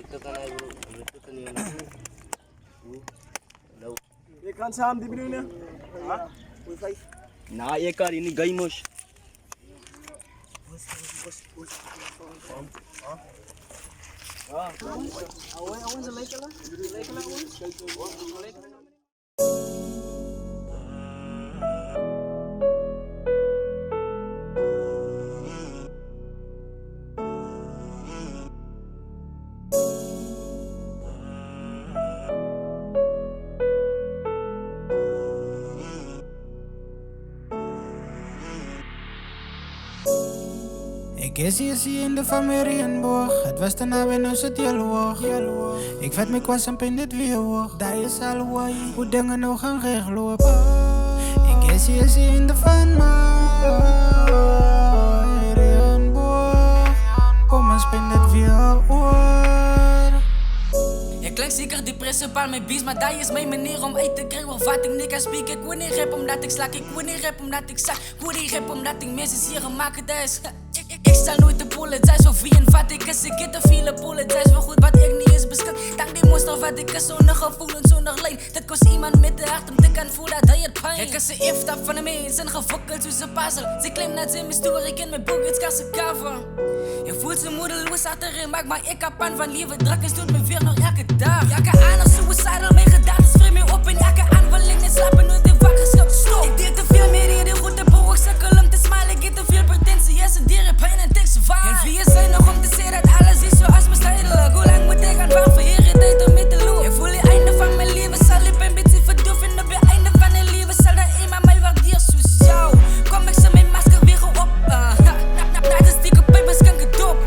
Ito ka na bro. Ito ka niya. Hello. Je kan samen die bedoelen. Ja? Na ye kar ini gaimos. Awan ze lekker lang. Lekker lang ons. Ik is hier in de Familienborg. Het was daarna weer nu zit jaloer. Ik vet me kwast in dit weerwoord. Daar is al hoe dingen nog gaan rechtlopen. Ik is hier in de Familienborg. Kom eens spin dit weerwoord. Je klinkt zeker die principaal mijn beest, maar dat is mijn manier om uit te krijgen wat ik niet kan spreken. Ik wil niet rap omdat ik slak, ik wil niet rap omdat ik zak. Ik wil niet rap omdat ik mensen hier gemaakt is. Ik sta nooit te apologize of wie en wat ik is. Ik heb te veel apologize voor goed wat ik niet is beskat. Dank die monster wat ik is zonder gevoel en zonder lijn. Dat kost iemand met de hart om te kan voelen dat hij het pijn. Ik is een iftap van de mensen gefokkeld zoals een puzzel. Ze claimt dat ze mijn story, ik in mijn boek, het kan ze cover. Je voelt ze moedeloos achterin, maar ik heb aan van lieve drukkers doet me weer nog elke dag. Elke aandacht suicidal, mijn gedachten vreemd me op. En elke aanvalling net slapen nooit de wakker schap stop. Ik deed te veel meer reden, goed te boog, sukkel om te smilen. Ik heb te veel pretentie, yes, en dieren pijn en tekst zwaar. En wie zijn nog om te zeggen dat alles is zoals bestrijdelijk. Hoe lang moet ik aan van verheren tijd om mee te lopen? Je voelt je einde van mijn leven, zal ik een beetje verdoven. En op je einde van het leven zal er eenmaal mij waarderen zoals jou. Kom ik ze mijn masker weer op. Na de stieke pijpers kan ik het op.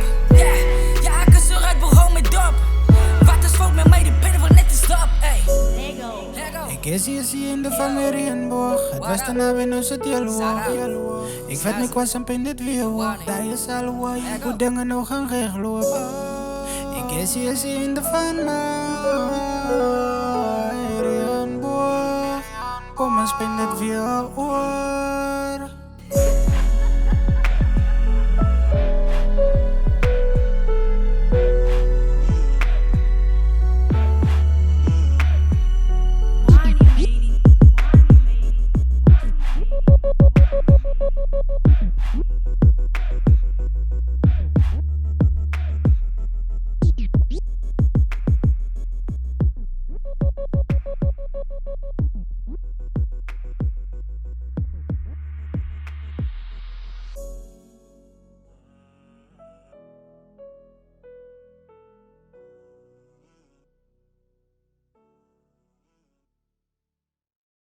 Ja, ik is eruit, behoud me dop. Wat is fout met mij, die binnen voor net te stop. Ik is hier in de Familienborg. Het was daarna weer nu zit jaloer. Ik vet me kwast in dit weerwoord. Daar is al hoe dingen nog gaan rechtlopen. Ik is hier in de Familienborg. Kom eens spin dit weerwoord.